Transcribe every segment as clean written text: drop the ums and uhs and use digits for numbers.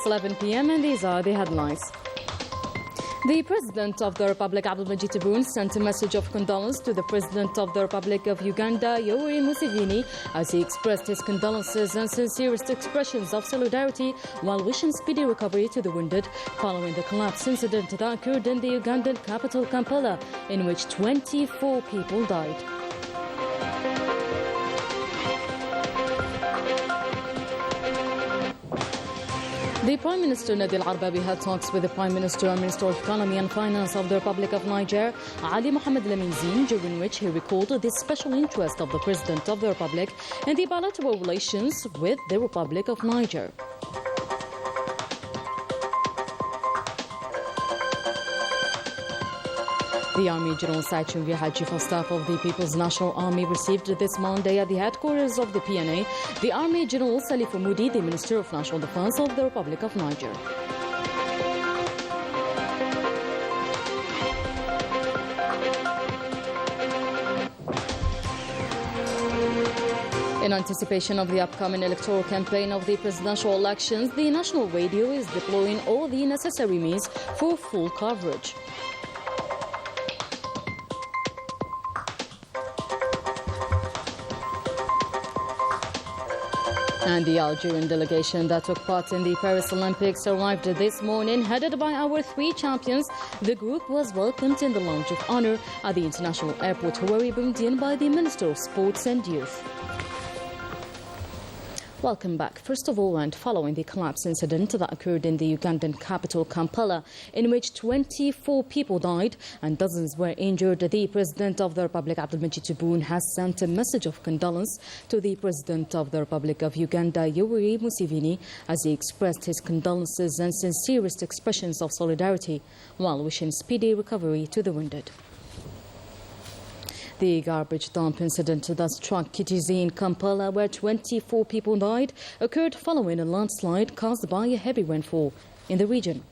It's 11 p.m. and these are the headlines. The President of the Republic, Abdulmajid Tebboune, sent a message of condolence to the President of the Republic of Uganda, Yoweri Museveni, as he expressed his condolences and sincerest expressions of solidarity while wishing speedy recovery to the wounded following the collapse incident that occurred in the Ugandan capital, Kampala, in which 24 people died. The Prime Minister Nabil Arbabi had talks with the Prime Minister and Minister of Economy and Finance of the Republic of Niger, Ali Mohamed Lamine Zine, during which he recalled the special interest of the President of the Republic in the bilateral relations with the Republic of Niger. The Army General Saichung Yahad, Chief of Staff of the People's National Army, received this Monday at the headquarters of the PNA the Army General Salif Moudi, the Minister of National Defense of the Republic of Niger. In anticipation of the upcoming electoral campaign of the presidential elections, the National Radio is deploying all the necessary means for full coverage. And the Algerian delegation that took part in the Paris Olympics arrived this morning, headed by our three champions. The group was welcomed in the Lounge of Honor at the International Airport, Houari Boumediene, by the Minister of Sports and Youth. Welcome back. First of all, and following the collapse incident that occurred in the Ugandan capital, Kampala, in which 24 people died and dozens were injured, the President of the Republic, Abdulmajid Tebboune, has sent a message of condolence to the President of the Republic of Uganda, Yoweri Museveni, as he expressed his condolences and sincerest expressions of solidarity while wishing speedy recovery to the wounded. The garbage dump incident that struck Kitizi in Kampala, where 24 people died, occurred following a landslide caused by a heavy rainfall in the region.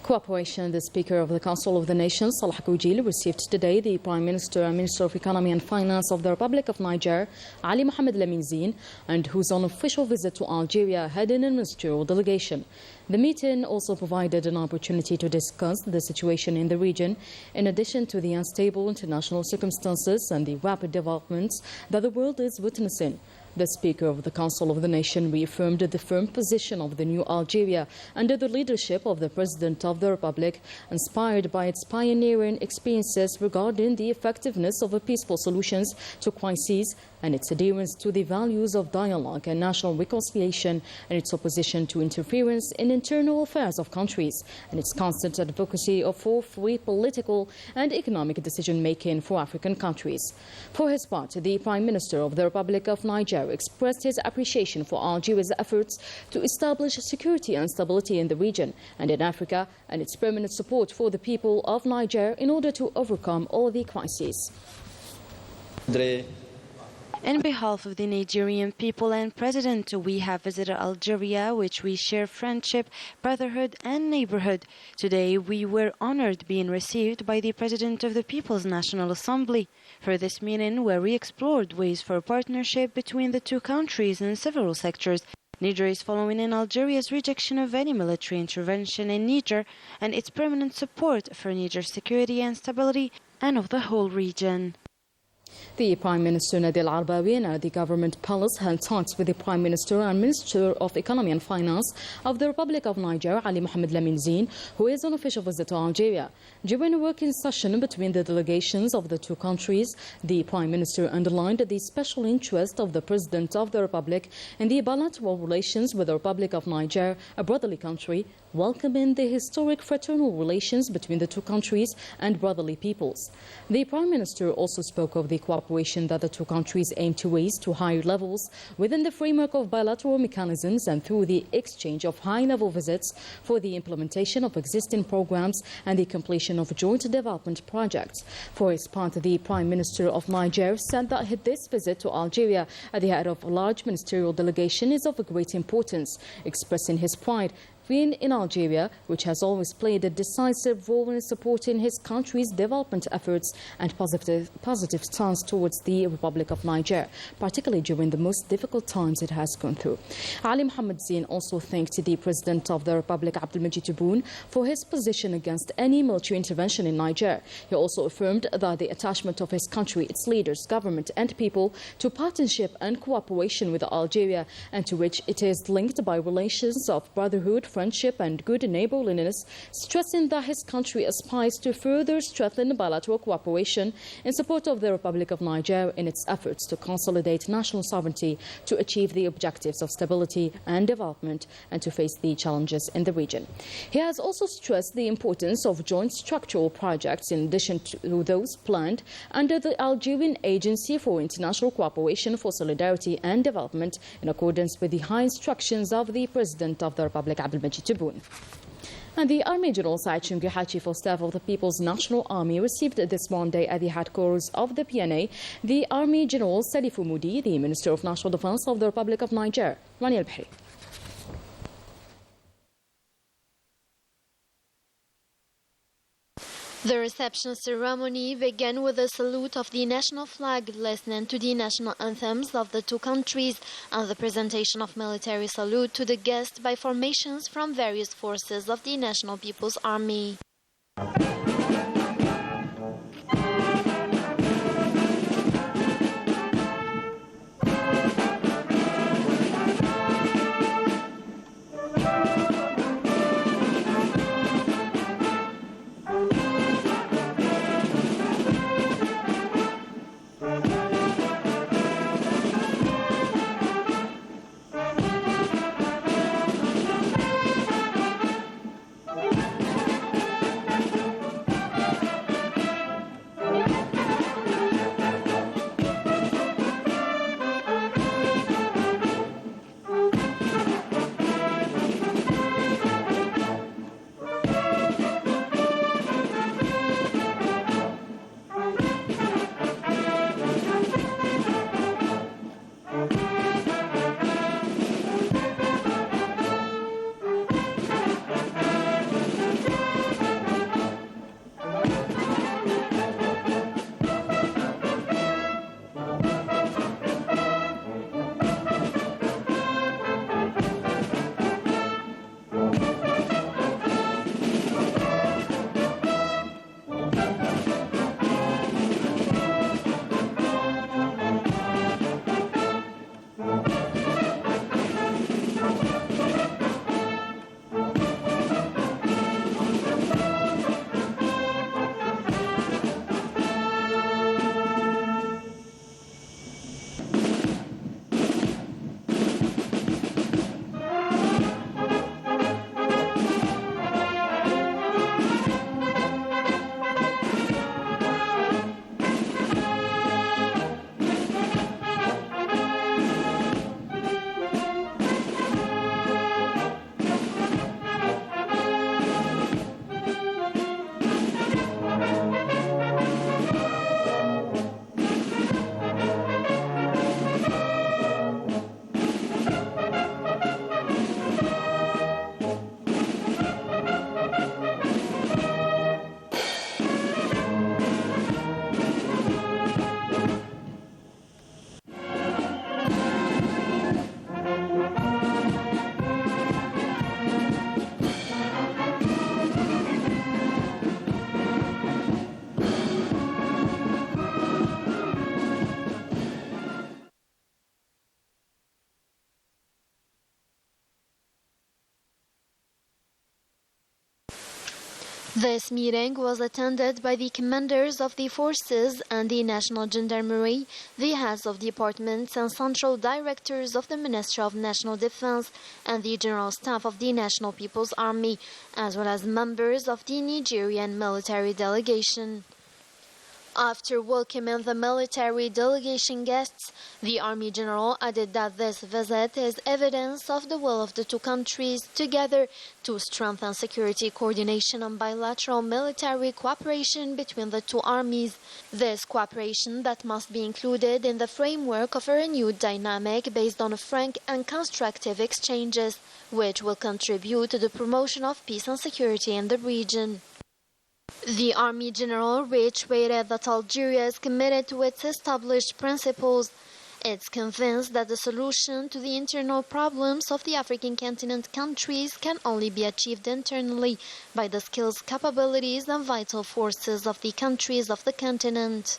Cooperation. The Speaker of the Council of the Nation, Salah Koujil, received today the Prime Minister and Minister of Economy and Finance of the Republic of Niger, Ali Mohamed Lamine Zine, and who's on official visit to Algeria, heading a ministerial delegation. The meeting also provided an opportunity to discuss the situation in the region, in addition to the unstable international circumstances and the rapid developments that the world is witnessing. The Speaker of the Council of the Nation reaffirmed the firm position of the new Algeria under the leadership of the President of the Republic, inspired by its pioneering experiences regarding the effectiveness of peaceful solutions to crises and its adherence to the values of dialogue and national reconciliation, and its opposition to interference in internal affairs of countries, and its constant advocacy for free political and economic decision-making for African countries. For his part, the Prime Minister of the Republic of Niger expressed his appreciation for Algeria's efforts to establish security and stability in the region and in Africa, and its permanent support for the people of Niger in order to overcome all the crises. On behalf of the Nigerian people and President, we have visited Algeria, which we share friendship, brotherhood and neighborhood. Today, we were honored being received by the President of the People's National Assembly for this meeting, where we explored ways for partnership between the two countries in several sectors. Niger is following in Algeria's rejection of any military intervention in Niger and its permanent support for Niger's security and stability and of the whole region. The Prime Minister Nabil Arbabi at the Government Palace held talks with the Prime Minister and Minister of Economy and Finance of the Republic of Niger, Ali Mohamed Lamine Zine, who is on official visit to Algeria. During a working session between the delegations of the two countries, the Prime Minister underlined the special interest of the President of the Republic in the bilateral relations with the Republic of Niger, a brotherly country, welcoming the historic fraternal relations between the two countries and brotherly peoples. The Prime Minister also spoke of the cooperation that the two countries aim to raise to higher levels within the framework of bilateral mechanisms and through the exchange of high-level visits for the implementation of existing programs and the completion of joint development projects. For his part, the Prime Minister of Niger said that this visit to Algeria at the head of a large ministerial delegation is of great importance, expressing his pride been in Algeria, which has always played a decisive role in supporting his country's development efforts and positive stance towards the Republic of Niger, particularly during the most difficult times it has gone through. Ali Mohammed Zine also thanked the President of the Republic, Abdelmajid Tebboune, for his position against any military intervention in Niger. He also affirmed that the attachment of his country, its leaders, government and people to partnership and cooperation with Algeria, and to which it is linked by relations of brotherhood, friendship and good neighborliness, stressing that his country aspires to further strengthen bilateral cooperation in support of the Republic of Niger in its efforts to consolidate national sovereignty, to achieve the objectives of stability and development, and to face the challenges in the region. He has also stressed the importance of joint structural projects in addition to those planned under the Algerian Agency for International Cooperation for Solidarity and Development, in accordance with the high instructions of the President of the Republic, Abdelmajid Tebboune. And the Army General Said Chimgiha, Chief of Staff of the People's National Army, received this Monday at the headquarters of the PNA the Army General Salifou Moudi, the Minister of National Defense of the Republic of Niger. Rania Al-Bahri. The reception ceremony began with a salute of the national flag, listening to the national anthems of the two countries, and the presentation of military salute to the guests by formations from various forces of the National People's Army. This meeting was attended by the commanders of the forces and the National Gendarmerie, the heads of departments and central directors of the Ministry of National Defense and the General Staff of the National People's Army, as well as members of the Nigerian military delegation. After welcoming the military delegation guests, the Army General added that this visit is evidence of the will of the two countries together to strengthen security coordination and bilateral military cooperation between the two armies. This cooperation that must be included in the framework of a renewed dynamic based on frank and constructive exchanges, which will contribute to the promotion of peace and security in the region. The Army General reiterated that Algeria is committed to its established principles. It's convinced that the solution to the internal problems of the African continent countries can only be achieved internally by the skills, capabilities and vital forces of the countries of the continent.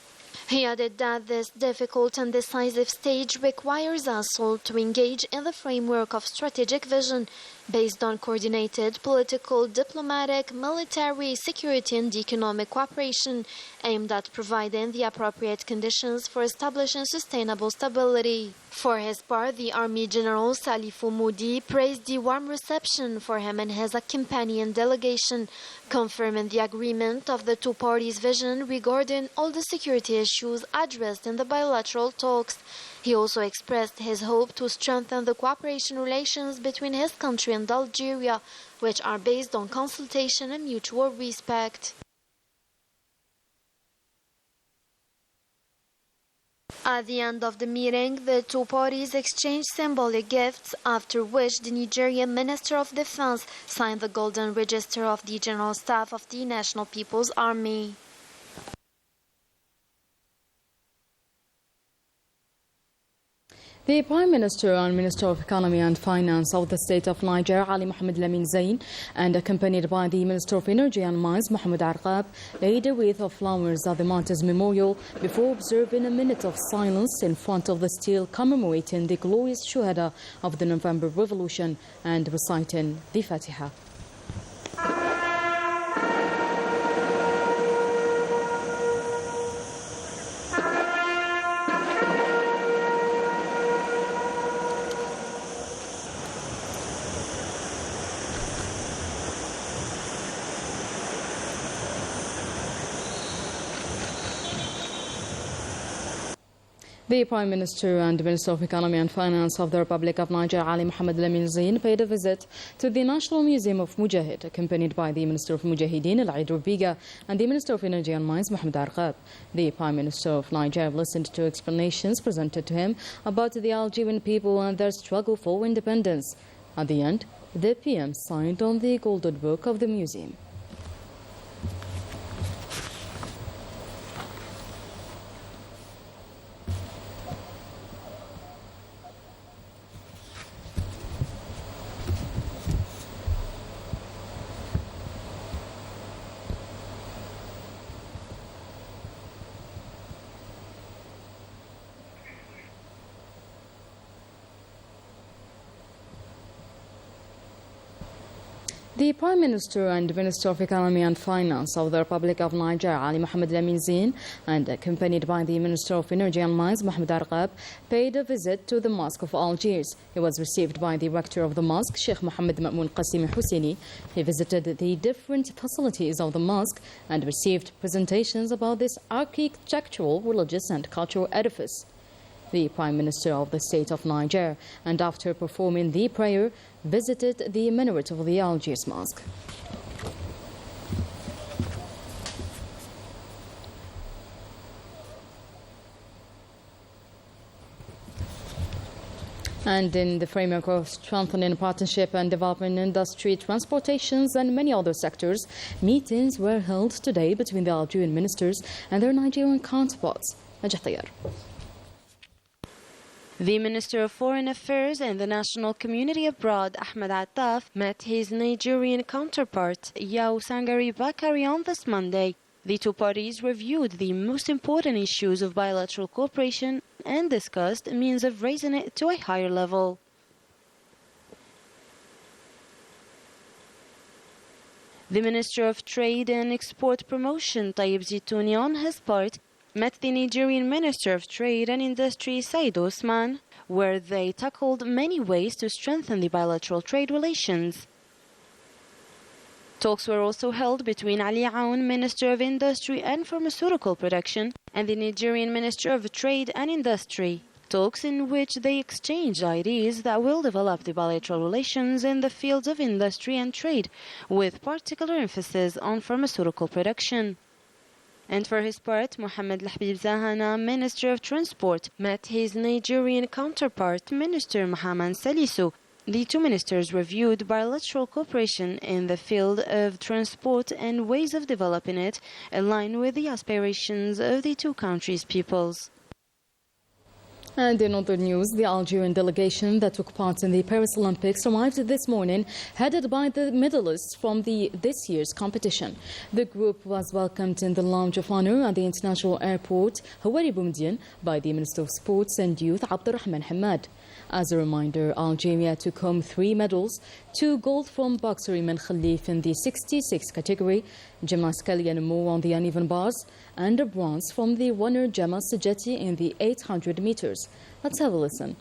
He added that this difficult and decisive stage requires us all to engage in the framework of strategic vision based on coordinated political, diplomatic, military, security and economic cooperation aimed at providing the appropriate conditions for establishing sustainable stability. For his part, the Army General Salifou Moudi praised the warm reception for him and his accompanying delegation, confirming the agreement of the two parties' vision regarding all the security issues addressed in the bilateral talks. He also expressed his hope to strengthen the cooperation relations between his country and Algeria, which are based on consultation and mutual respect. At the end of the meeting, the two parties exchanged symbolic gifts, after which the Nigerian Minister of Defense signed the Golden Register of the General Staff of the National People's Army. The Prime Minister and Minister of Economy and Finance of the State of Niger, Ali Mohamed Lamine Zain, and accompanied by the Minister of Energy and Mines, Mohamed Arqab, laid a wreath of flowers at the Martyrs Memorial before observing a minute of silence in front of the stele commemorating the glorious Shuhada of the November Revolution and reciting the Fatiha. The Prime Minister and Minister of Economy and Finance of the Republic of Niger, Ali Mohamed Lamine Zain, paid a visit to the National Museum of Mujahid, accompanied by the Minister of Mujahideen, Al-Eid Rubiga, and the Minister of Energy and Mines, Mohamed Arqab. The Prime Minister of Niger listened to explanations presented to him about the Algerian people and their struggle for independence. At the end, the PM signed on the Golden Book of the museum. The Prime Minister and Minister of Economy and Finance of the Republic of Niger, Ali Mohamed Lamine Zain, and accompanied by the Minister of Energy and Mines, Mohamed Arqab, paid a visit to the Mosque of Algiers. He was received by the rector of the mosque, Sheikh Mohammed Ma'moun Qassimi Husseini. He visited the different facilities of the mosque and received presentations about this architectural, religious and cultural edifice. The Prime Minister of the State of Niger, and after performing the prayer, visited the minaret of the Algiers Mosque. And in the framework of strengthening partnership and developing industry, transportations and many other sectors, meetings were held today between the Algerian ministers and their Nigerian counterparts. Najah. The Minister of Foreign Affairs and the National Community Abroad, Ahmed Attaf, met his Nigerian counterpart, Yao Sangari Bakari, on this Monday. The two parties reviewed the most important issues of bilateral cooperation and discussed means of raising it to a higher level. The Minister of Trade and Export Promotion, Tayyip Zitouni, on his part, met the Nigerian Minister of Trade and Industry, Said Osman, where they tackled many ways to strengthen the bilateral trade relations. Talks were also held between Ali Aoun, Minister of Industry and Pharmaceutical Production, and the Nigerian Minister of Trade and Industry. Talks in which they exchanged ideas that will develop the bilateral relations in the fields of industry and trade, with particular emphasis on pharmaceutical production. And for his part, Mohamed Lahbib Zahana, Minister of Transport, met his Nigerian counterpart, Minister Mohamed Salisu. The two ministers reviewed bilateral cooperation in the field of transport and ways of developing it, in line with the aspirations of the two countries' peoples. And in other news, the Algerian delegation that took part in the Paris Olympics arrived this morning, headed by the medalists from this year's competition. The group was welcomed in the Lounge of Honor at the International Airport, Houari Boumediene, by the Minister of Sports and Youth, Abdurrahman Hamad. As a reminder, Algeria took home 3 medals, 2 gold from boxer Iman Khalif in the 66 category, gymnast Kalia Nemo on the uneven bars, and a bronze from the runner Jamal Sajeti in the 800 meters. Let's have a listen.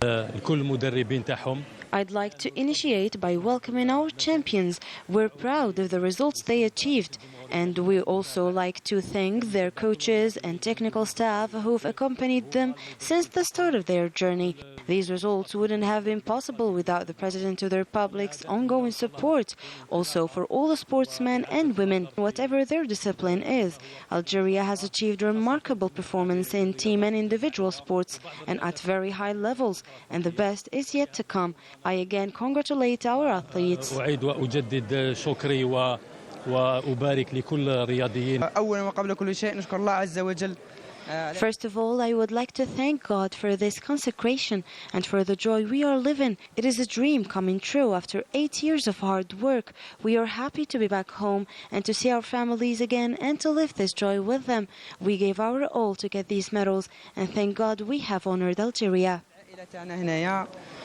الكل مدربين تاعهم. I'd like to initiate by welcoming our champions. We're proud of the results they achieved, and we also like to thank their coaches and technical staff who've accompanied them since the start of their journey. These results wouldn't have been possible without the President of the Republic's ongoing support, also for all the sportsmen and women, whatever their discipline is. Algeria has achieved remarkable performance in team and individual sports, and at very high levels, and the best is yet to come. I again congratulate our athletes. أعيد وأجدد شكري وأبارك لكل الرياضيين. أولا وقبل كل شيء نشكر الله عز وجل. First of all, I would like to thank God for this consecration and for the joy we are living. It is a dream coming true after 8 years of hard work. We are happy to be back home and to see our families again and to live this joy with them. We gave our all to get these medals, and thank God we have honored Algeria.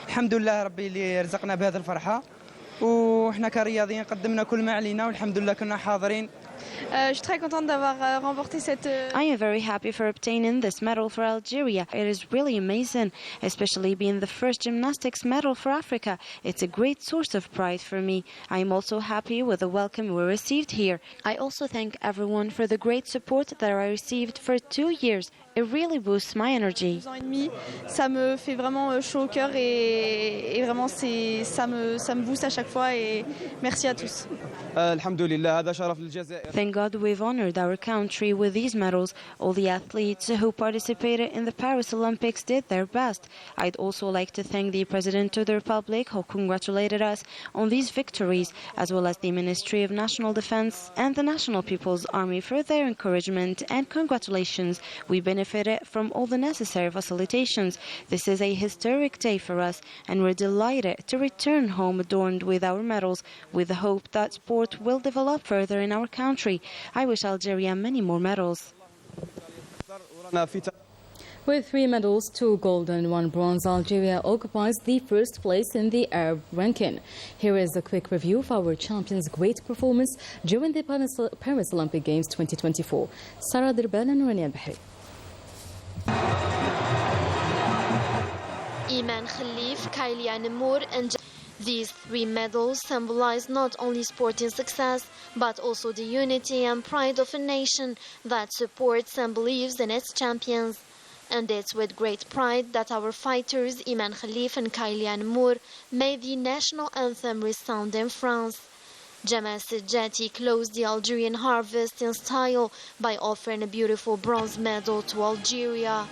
الحمد لله ربي اللي رزقنا بهذه الفرحة وإحنا كرياضيين قدمنا كل ما علينا والحمد لله كنا حاضرين. Je suis très contente d'avoir remporté cette. I am very happy for obtaining this medal for Algeria. It is really amazing, especially being the first gymnastics medal for Africa. It's a great source of pride for me. I am also happy with the welcome we received here. I also thank everyone for the great support that I received for 2 years. It really boosts my energy. 2 ans et demi, ça me fait vraiment chaud au cœur et vraiment ça me booste à chaque fois et merci à tous. الحمد لله هذا شرف للجزائر. Thank God we've honored our country with these medals. All the athletes who participated in the Paris Olympics did their best. I'd also like to thank the President of the Republic who congratulated us on these victories, as well as the Ministry of National Defense and the National People's Army for their encouragement and congratulations. We benefited from all the necessary facilitations. This is a historic day for us, and we're delighted to return home adorned with our medals, with the hope that sport will develop further in our country. I wish Algeria many more medals. With 3 medals, 2 gold and 1 bronze, Algeria occupies the first place in the Arab ranking. Here is a quick review of our champions' great performance during the Paris Olympic Games 2024. Sarah Dirbel and Rania Bahri. Iman Khalif, Kalia Nemour and these 3 medals symbolize not only sporting success, but also the unity and pride of a nation that supports and believes in its champions. And it's with great pride that our fighters, Iman Khalif and Kalia Nemour, made the national anthem resound in France. Jamal Sajeti closed the Algerian harvest in style by offering a beautiful bronze medal to Algeria.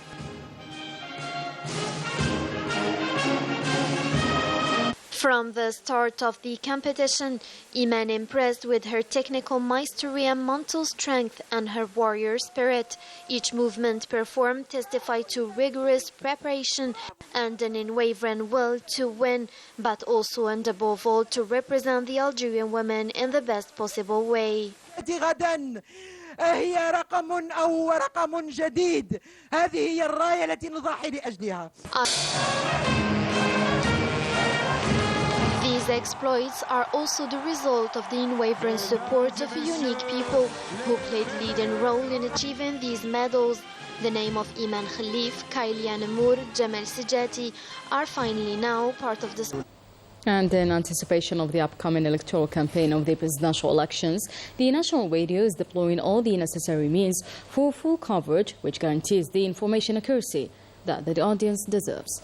From the start of the competition, Iman impressed with her technical mastery and mental strength and her warrior spirit. Each movement performed testified to rigorous preparation and an unwavering will to win, but also and above all to represent the Algerian women in the best possible way. غدا هي رقم أو رقم جديد. هذه هي الراية التي نضحي لأجلها. These These exploits are also the result of the unwavering support of unique people who played leading role in achieving these medals. The name of Iman Khalif, Kailian Amour, Jamal Sijati are finally now part of the... And in anticipation of the upcoming electoral campaign of the presidential elections, the national radio is deploying all the necessary means for full coverage, which guarantees the information accuracy that the audience deserves.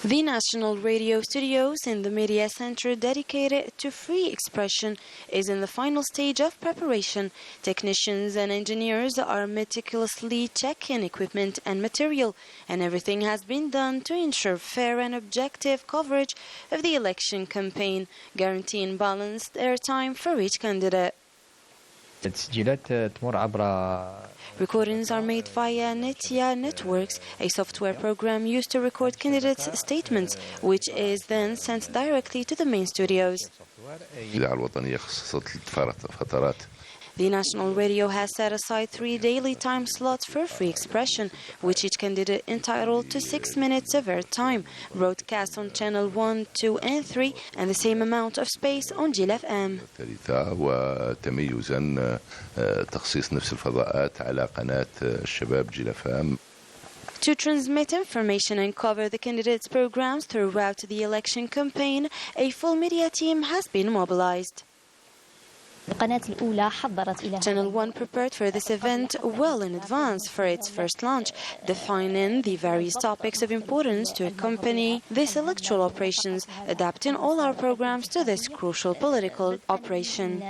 The National Radio Studios in the Media Center dedicated to free expression is in the final stage of preparation. Technicians and engineers are meticulously checking equipment and material, and everything has been done to ensure fair and objective coverage of the election campaign, guaranteeing balanced airtime for each candidate. Recordings are made via Netia Networks, a software program used to record candidates' statements, which is then sent directly to the main studios. The National Radio has set aside 3 daily time slots for free expression, with each candidate entitled to 6 minutes of airtime, broadcast on Channel 1, 2 and 3, and the same amount of space on Jil FM. To transmit information and cover the candidates' programs throughout the election campaign, a full media team has been mobilized. Channel 1 prepared for this event well in advance for its first launch, defining the various topics of importance to accompany this electoral operations, adapting all our programs to this crucial political operation.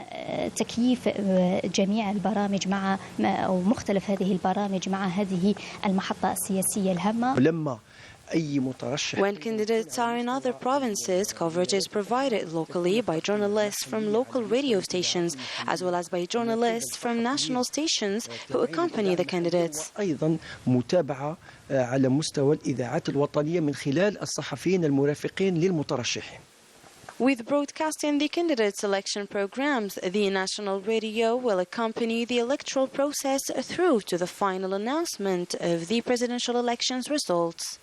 تكييف جميع البرامج مع أو مختلف هذه البرامج مع هذه المحطة السياسية الهامة. When candidates are in other provinces, coverage is provided locally by journalists from local radio stations, as well as by journalists from national stations who accompany the candidates. أيضا متابعة على مستوى الإذاعات الوطنية من خلال الصحفيين المرافقين للمترشحين. With broadcasting the candidate selection programs, the National Radio will accompany the electoral process through to the final announcement of the presidential elections results.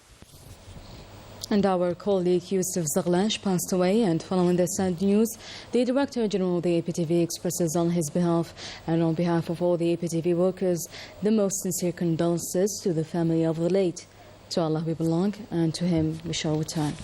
And our colleague Yusuf Zaglash passed away, and following the sad news, the Director General of the APTV expresses on his behalf and on behalf of all the APTV workers the most sincere condolences to the family of the late. To Allah we belong, and to Him we shall return.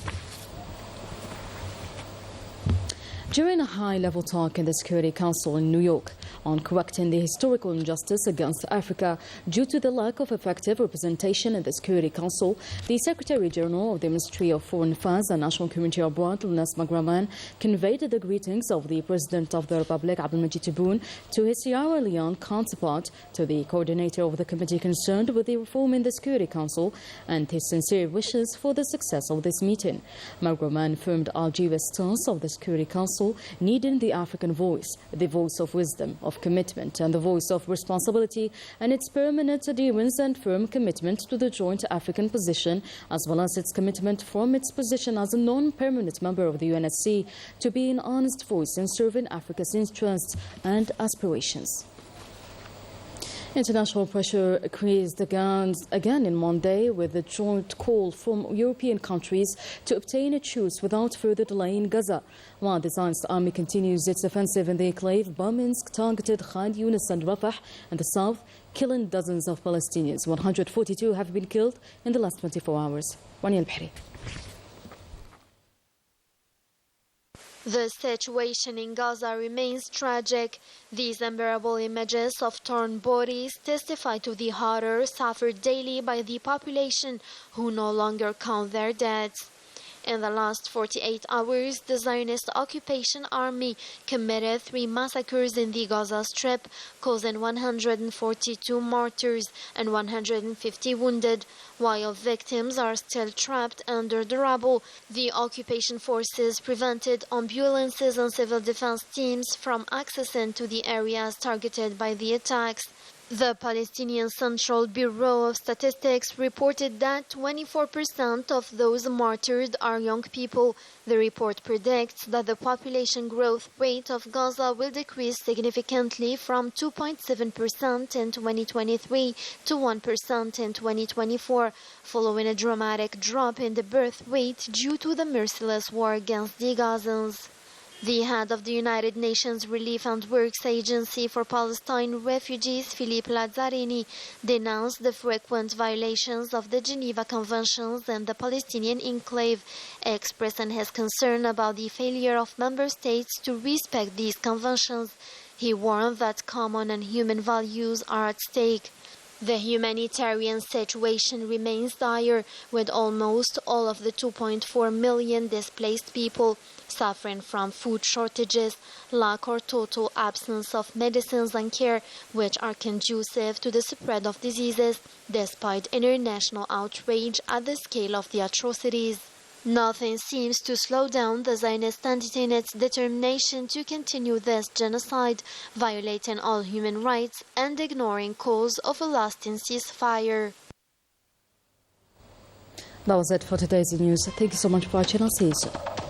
During a high-level talk in the Security Council in New York on correcting the historical injustice against Africa due to the lack of effective representation in the Security Council, the Secretary General of the Ministry of Foreign Affairs and National Community Abroad, Lunas Magraman, conveyed the greetings of the President of the Republic, Abdelmajid Tebboune, to his Sierra Leone counterpart, to the coordinator of the committee concerned with the reform in the Security Council, and his sincere wishes for the success of this meeting. Magraman affirmed Algeria's stance of the Security Council needing the African voice, the voice of wisdom, of commitment, and the voice of responsibility, and its permanent adherence and firm commitment to the joint African position, as well as its commitment from its position as a non-permanent member of the UNSC to be an honest voice in serving Africa's interests and aspirations. International pressure increased again in Monday with a joint call from European countries to obtain a truce without further delay in Gaza. While the Zionist army continues its offensive in the enclave, bombings targeted Khan Yunis and Rafah in the south, killing dozens of Palestinians. 142 have been killed in the last 24 hours. Rania Al-Bahri. The situation in Gaza remains tragic. These unbearable images of torn bodies testify to the horror suffered daily by the population, who no longer count their deaths. In the last 48 hours, the Zionist occupation army committed 3 massacres in the Gaza Strip, causing 142 martyrs and 150 wounded. While victims are still trapped under the rubble, the occupation forces prevented ambulances and civil defense teams from accessing to the areas targeted by the attacks. The Palestinian Central Bureau of Statistics reported that 24% of those martyred are young people. The report predicts that the population growth rate of Gaza will decrease significantly from 2.7% in 2023 to 1% in 2024, following a dramatic drop in the birth rate due to the merciless war against the Gazans. The head of the United Nations Relief and Works Agency for Palestine Refugees, Philippe Lazzarini, denounced the frequent violations of the Geneva Conventions and the Palestinian enclave, expressing his concern about the failure of member states to respect these conventions. He warned that common and human values are at stake. The humanitarian situation remains dire, with almost all of the 2.4 million displaced people suffering from food shortages, lack or total absence of medicines and care, which are conducive to the spread of diseases, despite international outrage at the scale of the atrocities. Nothing seems to slow down the Zionist entity in its determination to continue this genocide, violating all human rights and ignoring calls of a lasting ceasefire. That was it for today's news. Thank you so much for watching. I'll see you soon.